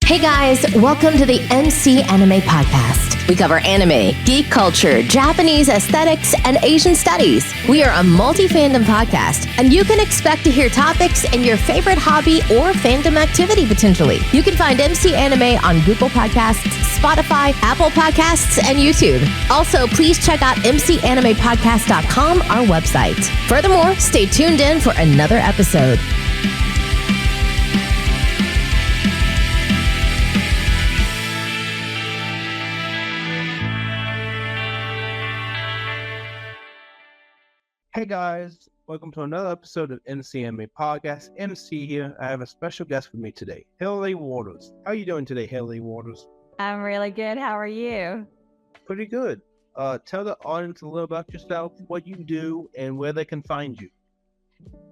Hey guys, welcome to the MC Anime Podcast. We cover anime, geek culture, Japanese aesthetics, and Asian studies. We are a multi-fandom podcast, and you can expect to hear topics in your favorite hobby or fandom activity potentially. You can find MC Anime on Google Podcasts, Spotify, Apple Podcasts, and YouTube. Also, please check out mcanimepodcast.com, our website. Furthermore, stay tuned in for another episode. Hey guys, welcome to another episode of MC Anime Podcast. MC here. I have a special guest with me today, Hillary Waters. How are you doing today, Hillary Waters? I'm really good. How are you? Pretty good. Tell the audience a little about yourself, what you do, and where they can find you.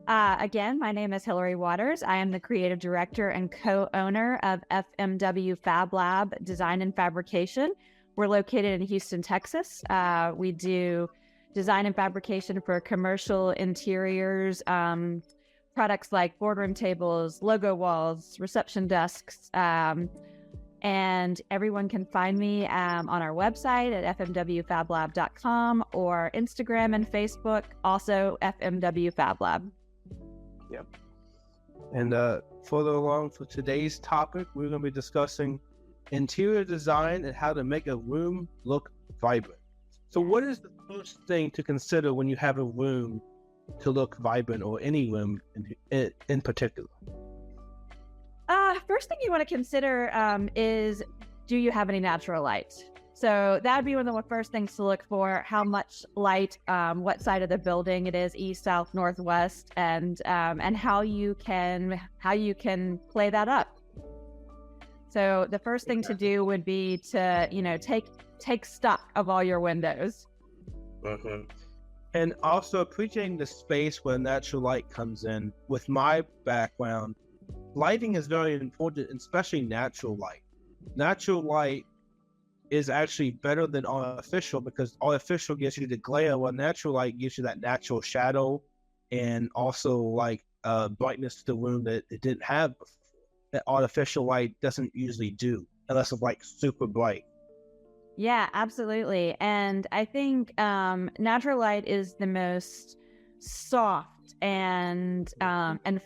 Again, my name is Hillary Waters. I am the creative director and co-owner of FMW Fab Lab Design and Fabrication. We're located in Houston, Texas. We do design and fabrication for commercial interiors, products like boardroom tables, logo walls, reception desks, and everyone can find me on our website at fmwfablab.com or Instagram and Facebook, also FMW Fab Lab. Yep. And further along for today's topic, we're going to be discussing interior design and how to make a room look vibrant. So what is the first thing to consider when you have a room to look vibrant, or any room in particular? First thing you want to consider is, do you have any natural light? So that would be one of the first things to look for. How much light, what side of the building it is, east, south, northwest, and how you can play that up. So the first thing to do would be to take stock of all your windows. Mm-hmm. And also appreciating the space where natural light comes in. With my background, lighting is very important, especially natural light. Natural light is actually better than artificial, because artificial gives you the glare, while natural light gives you that natural shadow and also brightness to the room that it didn't have before, that artificial light doesn't usually do, unless it's super bright. Yeah, absolutely. And I think natural light is the most soft and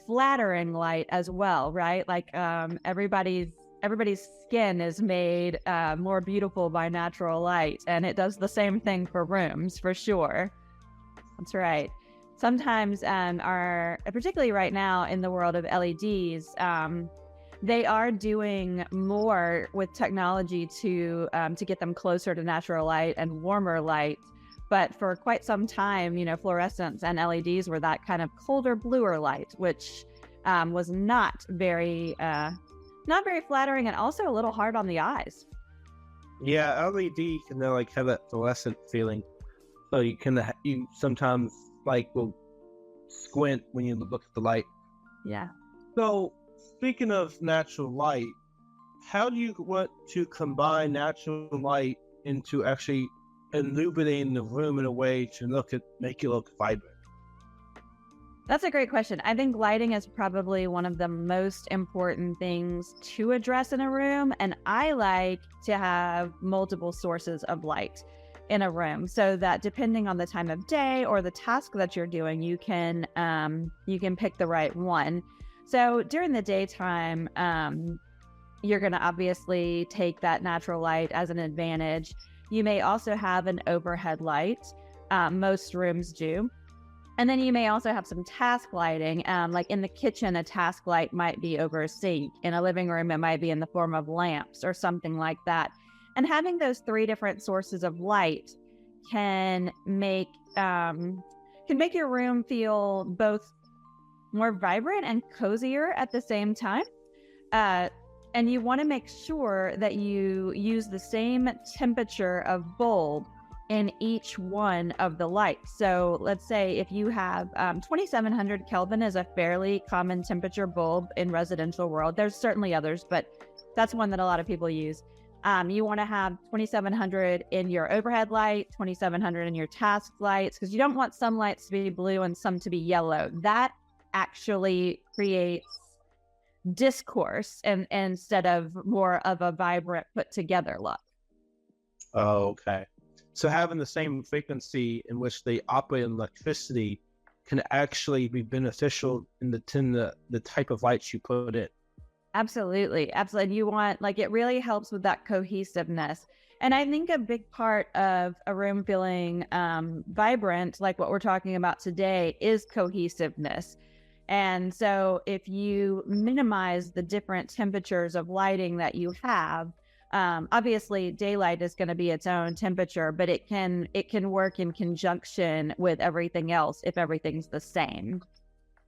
flattering light as well, right? Everybody's skin is made more beautiful by natural light, and it does the same thing for rooms, for sure. That's right. Sometimes particularly right now in the world of LEDs, they are doing more with technology to get them closer to natural light and warmer light. But for quite some time, fluorescents and LEDs were that kind of colder, bluer light, which was not very flattering, and also a little hard on the eyes. Yeah, LED can have that fluorescent feeling, so you sometimes will squint when you look at the light. Yeah. So speaking of natural light, how do you want to combine natural light into actually illuminating the room in a way to make it look vibrant? That's a great question. I think lighting is probably one of the most important things to address in a room, and I like to have multiple sources of light in a room, so that depending on the time of day or the task that you're doing, you can pick the right one. So during the daytime, you're going to obviously take that natural light as an advantage. You may also have an overhead light. Most rooms do. And then you may also have some task lighting. Like in the kitchen, a task light might be over a sink. In a living room, it might be in the form of lamps or something like that. And having those three different sources of light can make your room feel both more vibrant and cozier at the same time. And you want to make sure that you use the same temperature of bulb in each one of the lights. So let's say if you have 2700 Kelvin is a fairly common temperature bulb in residential world. There's certainly others, but that's one that a lot of people use. You want to have 2700 in your overhead light, 2700 in your task lights, because you don't want some lights to be blue and some to be yellow. That actually creates discourse and instead of more of a vibrant put together look. Oh, okay. So having the same frequency in which they operate in electricity can actually be beneficial in the type of lights you put in. Absolutely. Absolutely. You want, like, it really helps with that cohesiveness. And I think a big part of a room feeling vibrant, like what we're talking about today, is cohesiveness. And so if you minimize the different temperatures of lighting that you have, obviously daylight is going to be its own temperature, but it can work in conjunction with everything else if everything's the same.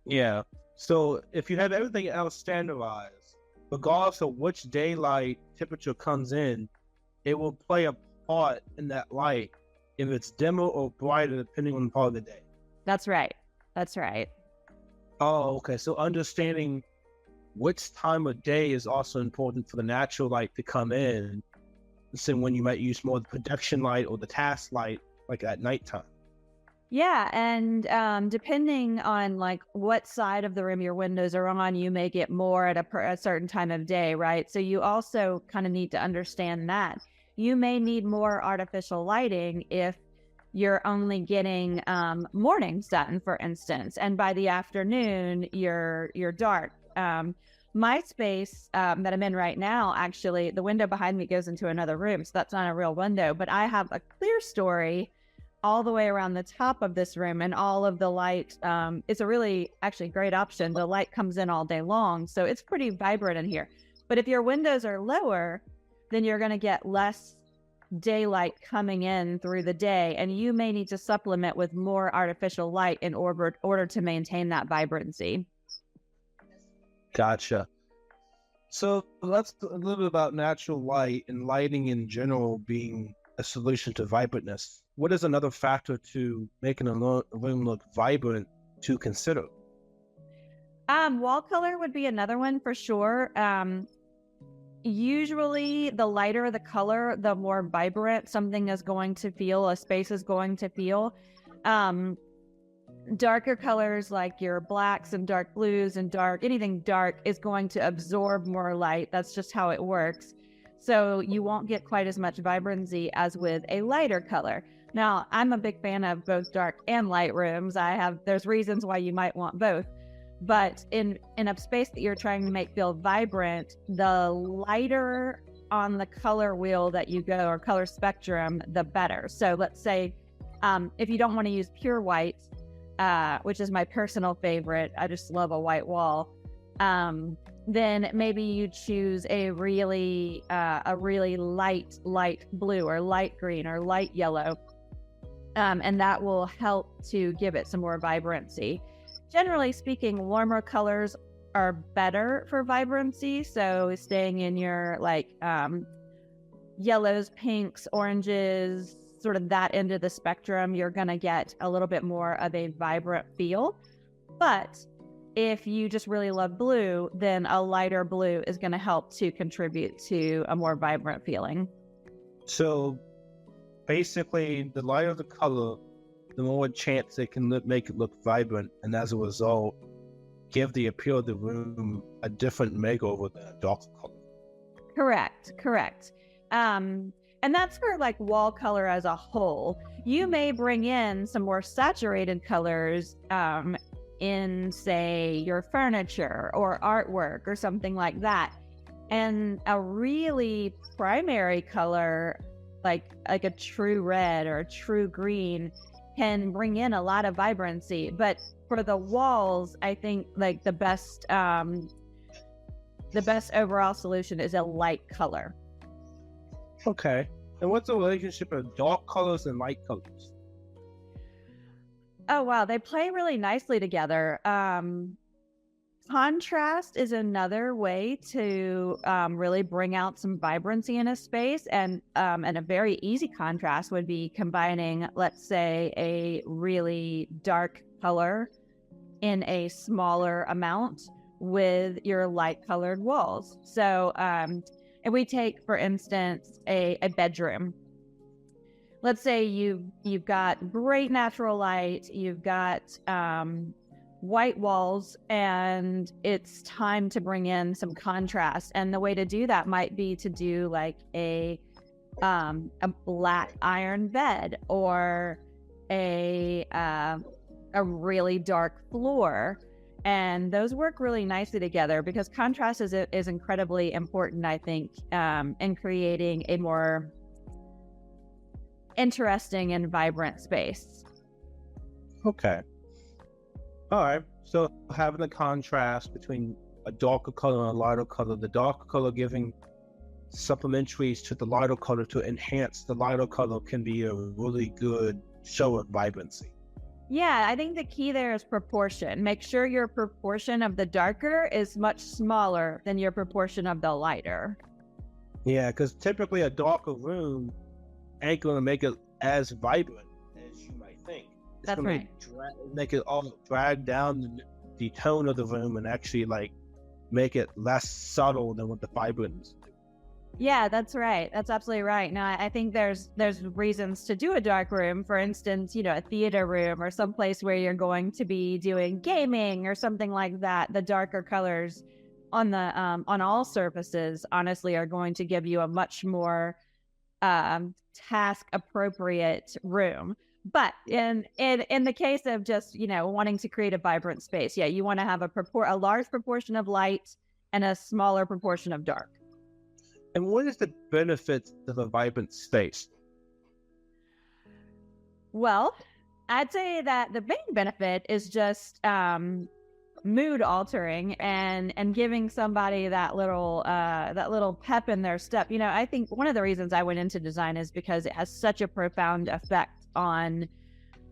Yeah. So if you have everything else standardized, regardless of which daylight temperature comes in, it will play a part in that light if it's dimmer or brighter depending on the part of the day. That's right. That's right. Oh, okay. So understanding which time of day is also important for the natural light to come in. So when you might use more of the production light or the task light, like at nighttime. Yeah, and depending on like what side of the room your windows are on, you may get more at a certain time of day, right? So you also kind of need to understand that. You may need more artificial lighting if you're only getting morning sun, for instance, and by the afternoon you're dark. My space that I'm in right now, actually, the window behind me goes into another room, so that's not a real window, but I have a clear story all the way around the top of this room, and all of the light, it's a really actually great option. The light comes in all day long, so it's pretty vibrant in here. But if your windows are lower, then you're going to get less daylight coming in through the day, and you may need to supplement with more artificial light in order to maintain that vibrancy. Gotcha. So let's a little bit about natural light and lighting in general being a solution to vibrantness. What is another factor to making a room look vibrant to consider? Wall color would be another one for sure. Usually the lighter the color, the more vibrant something is going to feel, a space is going to feel. Darker colors like your blacks and dark blues and anything dark is going to absorb more light. That's just how it works. So you won't get quite as much vibrancy as with a lighter color. Now, I'm a big fan of both dark and light rooms. There's reasons why you might want both. But in a space that you're trying to make feel vibrant, the lighter on the color wheel that you go, or color spectrum, the better. So let's say if you don't want to use pure white, which is my personal favorite, I just love a white wall, then maybe you choose a really light blue or light green or light yellow, and that will help to give it some more vibrancy. Generally speaking, warmer colors are better for vibrancy, so staying in your yellows, pinks, oranges, sort of that end of the spectrum, you're going to get a little bit more of a vibrant feel. But if you just really love blue, then a lighter blue is going to help to contribute to a more vibrant feeling. So basically, the lighter the color, the more chance it can make it look vibrant, and as a result, give the appeal of the room a different makeover than a darker color. Correct. And that's for like wall color as a whole. You may bring in some more saturated colors in, say, your furniture or artwork or something like that. And a really primary color, like a true red or a true green, can bring in a lot of vibrancy. But for the walls, I think like the best overall solution is a light color. Okay. And what's the relationship of dark colors and light colors? Oh, wow. They play really nicely together. Contrast is another way to really bring out some vibrancy in a space. And a very easy contrast would be combining, let's say, a really dark color in a smaller amount with your light colored walls. So, if we take, for instance, a bedroom, let's say you've got great natural light, you've got white walls and it's time to bring in some contrast. And the way to do that might be to do like a black iron bed or a really dark floor. And those work really nicely together because contrast is incredibly important, I think, in creating a more interesting and vibrant space. Okay. All right. So having the contrast between a darker color and a lighter color, the darker color giving supplementaries to the lighter color to enhance the lighter color can be a really good show of vibrancy. Yeah, I think the key there is proportion. Make sure your proportion of the darker is much smaller than your proportion of the lighter. Yeah, because typically a darker room ain't going to make it as vibrant as you might think. It's That's gonna right. Make it all drag down the tone of the room and actually like make it less subtle than what the vibrance do. Yeah, that's right. That's absolutely right. Now, I think there's reasons to do a dark room. For instance, a theater room or someplace where you're going to be doing gaming or something like that. The darker colors on the on all surfaces, honestly, are going to give you a much more task appropriate room. But in the case of just wanting to create a vibrant space, yeah, you want to have a large proportion of light and a smaller proportion of dark. And what is the benefit of a vibrant space? Well, I'd say that the main benefit is just mood altering and giving somebody that little pep in their step. I think one of the reasons I went into design is because it has such a profound effect on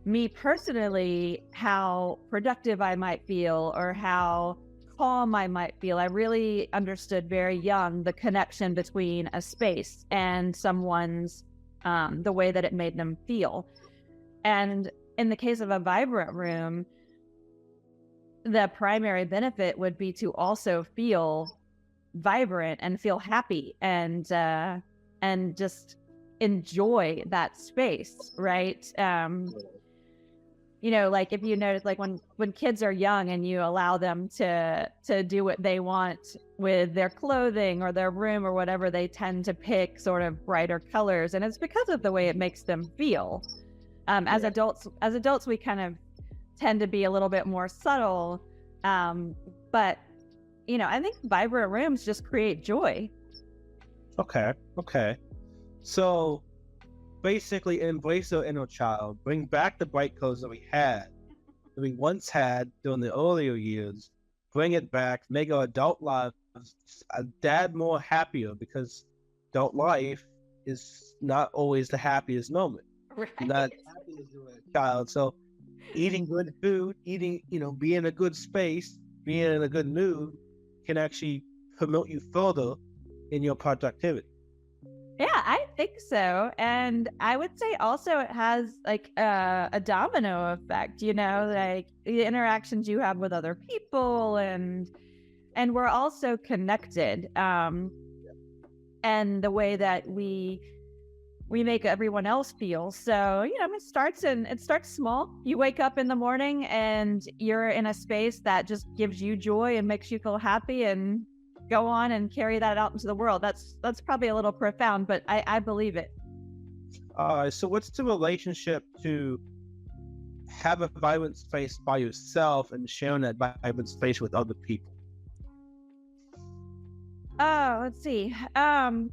me personally, how productive I might feel or how calm I might feel. I really understood very young the connection between a space and someone's the way that it made them feel. And in the case of a vibrant room, the primary benefit would be to also feel vibrant and feel happy and just enjoy that space, right? Like if you notice, like when kids are young and you allow them to do what they want with their clothing or their room or whatever, they tend to pick sort of brighter colors, and it's because of the way it makes them feel. As adults, we kind of tend to be a little bit more subtle, but I think vibrant rooms just create joy. Okay. So basically embrace our inner child, bring back the bright colors that we once had during the earlier years, bring it back, make our adult lives a tad more happier, because adult life is not always the happiest moment. Right. Not happy as a child. So eating good food, being in a good space, being in a good mood can actually promote you further in your productivity. Yeah, I think so. And I would say also it has like a domino effect, like the interactions you have with other people and we're also connected. And the way that we make everyone else feel. So, it starts small. You wake up in the morning and you're in a space that just gives you joy and makes you feel happy, and go on and carry that out into the world. That's probably a little profound, but I believe it. So what's the relationship to have a vibrant space by yourself and sharing that vibrant space with other people? Oh, let's see. Well,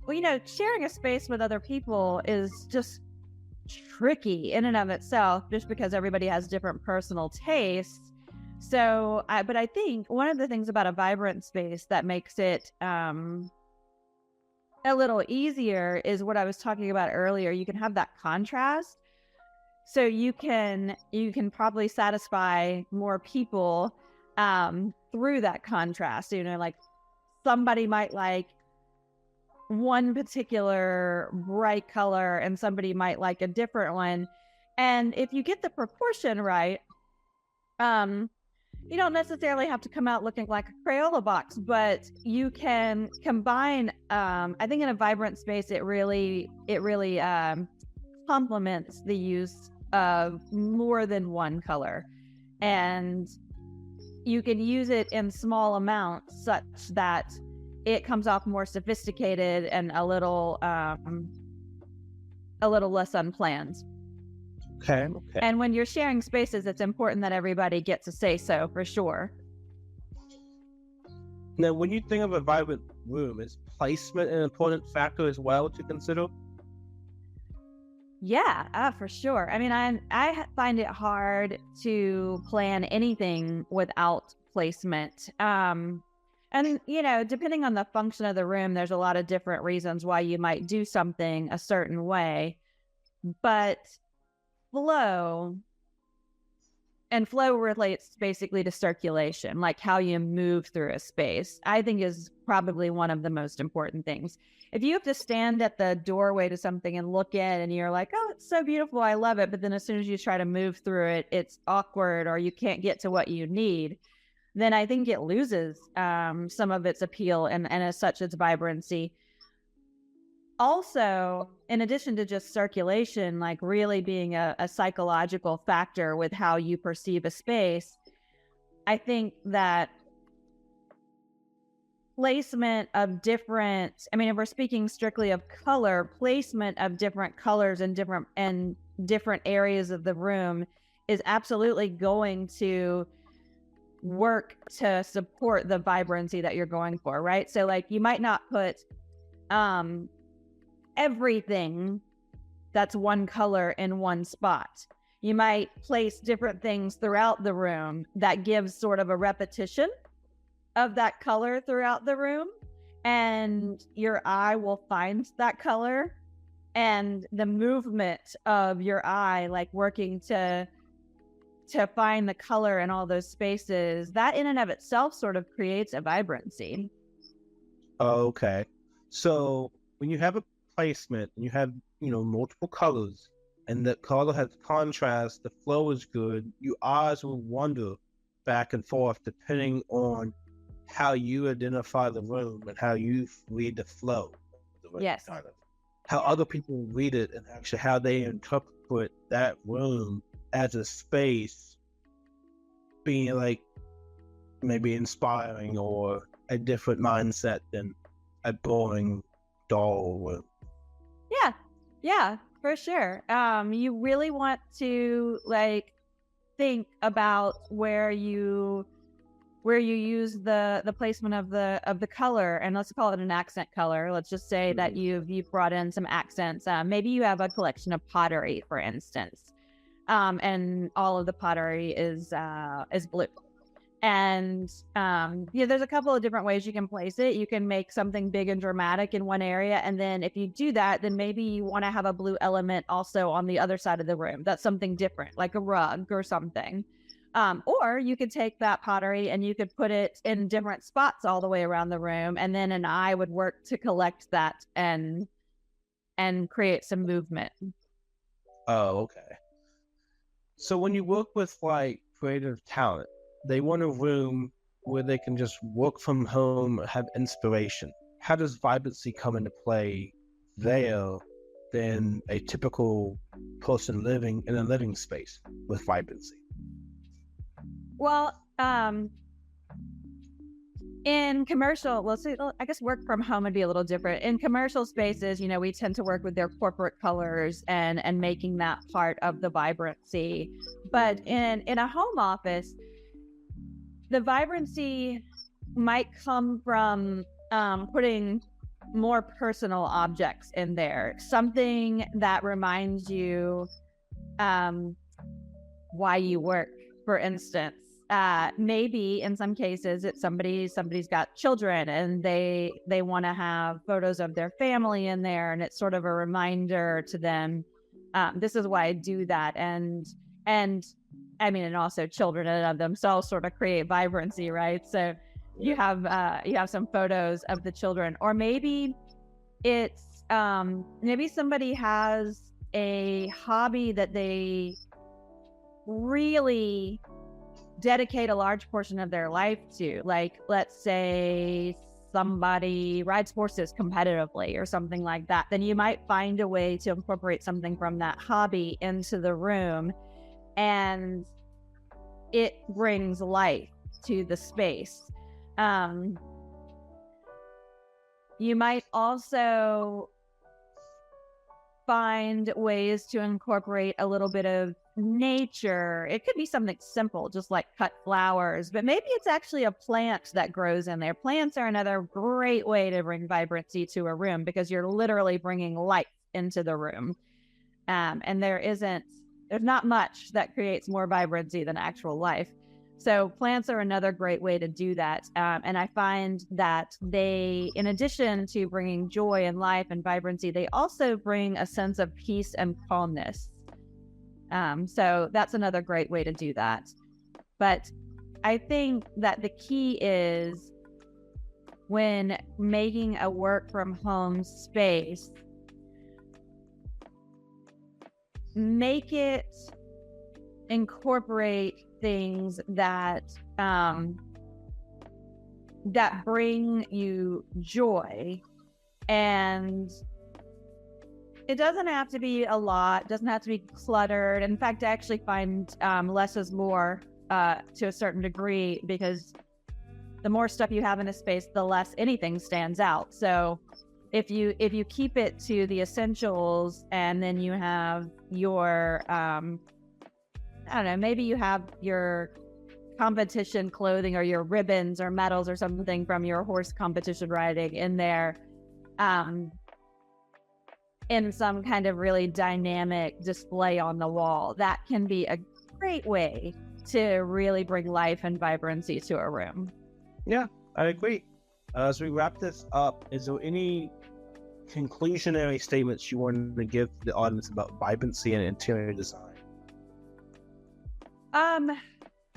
sharing a space with other people is just tricky in and of itself, just because everybody has different personal tastes. So, but I think one of the things about a vibrant space that makes it a little easier is what I was talking about earlier. You can have that contrast, so you can probably satisfy more people through that contrast. Like somebody might like one particular bright color, and somebody might like a different one. And if you get the proportion right, you don't necessarily have to come out looking like a Crayola box, but you can combine. I think in a vibrant space, it really complements the use of more than one color, and you can use it in small amounts such that it comes off more sophisticated and a little less unplanned. Okay. And when you're sharing spaces, it's important that everybody gets a say so, for sure. Now, when you think of a vibrant room, is placement an important factor as well to consider? Yeah, for sure. I mean, I find it hard to plan anything without placement. And, depending on the function of the room, there's a lot of different reasons why you might do something a certain way. But flow relates basically to circulation, like how you move through a space, I think is probably one of the most important things. If you have to stand at the doorway to something and look in and you're like, oh, it's so beautiful, I love it, but then as soon as you try to move through it, it's awkward or you can't get to what you need, then I think it loses some of its appeal and as such its vibrancy. Also, in addition to just circulation, like really being a psychological factor with how you perceive a space, I think that placement of different, if we're speaking strictly of color, placement of different colors and different areas of the room is absolutely going to work to support the vibrancy that you're going for, right? So like you might not put everything that's one color in one spot. You might place different things throughout the room that gives sort of a repetition of that color throughout the room, and your eye will find that color, and the movement of your eye, like working to find the color in all those spaces, that in and of itself sort of creates a vibrancy. Okay. So when you have a placement and you have, multiple colors and the color has contrast, the flow is good, your eyes will wander back and forth depending on how you identify the room and how you read the flow. Yes. Kind of. How other people read it and actually how they interpret that room as a space being like maybe inspiring or a different mindset than a boring, dull room. Yeah, for sure. You really want to think about where you use the placement of the color, and let's call it an accent color. Let's just say that you've brought in some accents. Maybe you have a collection of pottery, for instance, and all of the pottery is blue. And there's a couple of different ways you can place it. You can make something big and dramatic in one area, and then if you do that, then maybe you want to have a blue element also on the other side of the room. That's something different, like a rug or something. Or you could take that pottery and you could put it in different spots all the way around the room, and then an eye would work to collect that and create some movement. Oh, okay. So when you work with creative talent, they want a room where they can just work from home, have inspiration. How does vibrancy come into play there than a typical person living in a living space with vibrancy? Well, in commercial, I guess work from home would be a little different. In commercial spaces, we tend to work with their corporate colors and making that part of the vibrancy. But in a home office, the vibrancy might come from putting more personal objects in there. Something that reminds you why you work, for instance. Maybe in some cases it's somebody's got children and they want to have photos of their family in there, and it's sort of a reminder to them, this is why I do that. And also children in and of themselves sort of create vibrancy, right? So you have some photos of the children, or maybe it's maybe somebody has a hobby that they really dedicate a large portion of their life to. Like, let's say somebody rides horses competitively or something like that. Then you might find a way to incorporate something from that hobby into the room, and it brings life to the space. You might also find ways to incorporate a little bit of nature. It could be something simple, just like cut flowers, but maybe it's actually a plant that grows in there. Plants are another great way to bring vibrancy to a room because you're literally bringing light into the room. And there's not much that creates more vibrancy than actual life. So plants are another great way to do that. And I find that they, in addition to bringing joy and life and vibrancy, they also bring a sense of peace and calmness. So that's another great way to do that. But I think that the key is when making a work from home space, make it incorporate things that that bring you joy, and it doesn't have to be a lot, doesn't have to be cluttered. In fact, I actually find less is more to a certain degree, because the more stuff you have in a space, the less anything stands out. So if you keep it to the essentials, and then you have your I don't know, maybe you have your competition clothing or your ribbons or medals or something from your horse competition riding in there, in some kind of really dynamic display on the wall. That can be a great way to really bring life and vibrancy to a room. Yeah, I agree. As we wrap this up, is there any conclusionary statements you want to give the audience about vibrancy and interior design?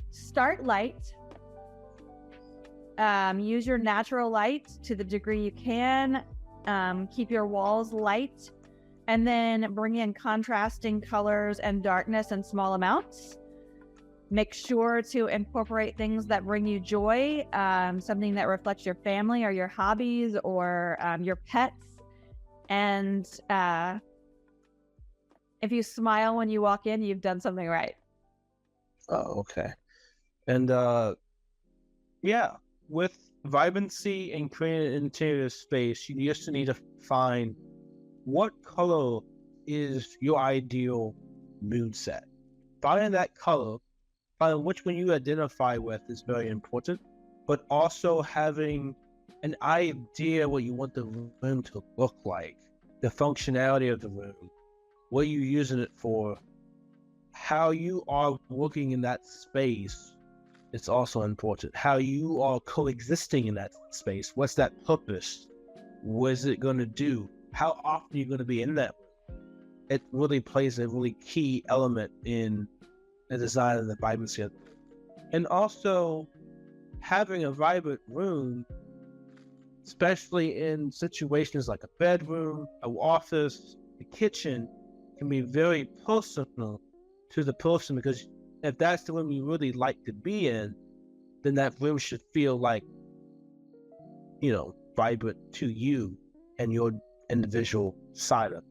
Start light. Use your natural light to the degree you can. Keep your walls light, and then bring in contrasting colors and darkness in small amounts. Make sure to incorporate things that bring you joy, something that reflects your family or your hobbies or your pets. And if you smile when you walk in, you've done something right. Oh, okay. And yeah, with vibrancy and creating an interior space, you just need to find what color is your ideal mood set. Finding that color, finding which one you identify with is very important, but also having an idea what you want the room to look like, the functionality of the room, what you're using it for, how you are working in that space. It's also important. How you are coexisting in that space. What's that purpose? What is it going to do? How often are you going to be in that room? It really plays a really key element in the design of the vibrancy. And also, having a vibrant room, especially in situations like a bedroom, an office, a kitchen, can be very personal to the person, because if that's the room you really like to be in, then that room should feel like, vibrant to you and your individual side of it.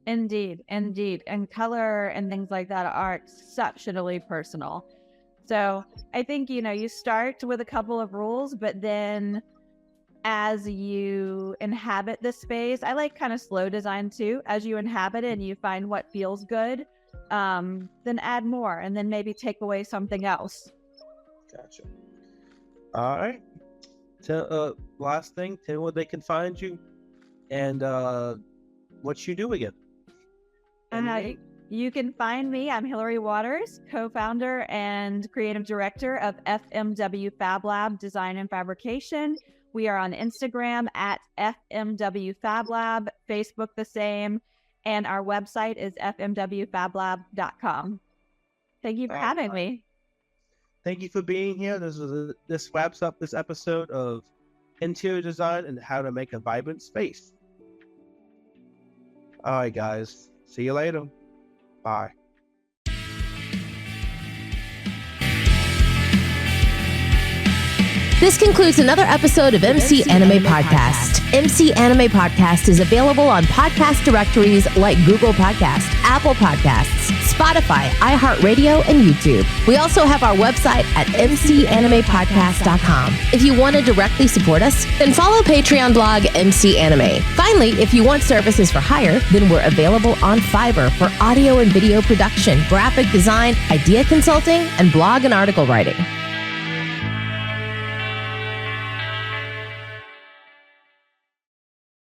Indeed. And color and things like that are exceptionally personal. So I think, you start with a couple of rules, but then as you inhabit the space, I like kind of slow design too. As you inhabit it and you find what feels good, then add more, and then maybe take away something else. Gotcha. All right. Last thing, tell where they can find you and what you do again. You can find me. I'm Hillary Waters, co-founder and creative director of FMW Fab Lab Design and Fabrication. We are on Instagram at FMW Fab Lab, Facebook the same, and our website is fmwfablab.com. Thank you for having me. Thank you for being here. This wraps up this episode of Interior Design and How to Make a Vibrant Space. All right, guys. See you later. Bye. This concludes another episode of MC Anime Podcast. MC Anime Podcast is available on podcast directories like Google Podcasts, Apple Podcasts, Spotify, iHeartRadio, and YouTube. We also have our website at mcanimepodcast.com. If you want to directly support us, then follow Patreon blog MC Anime. Finally, if you want services for hire, then we're available on Fiverr for audio and video production, graphic design, idea consulting, and blog and article writing.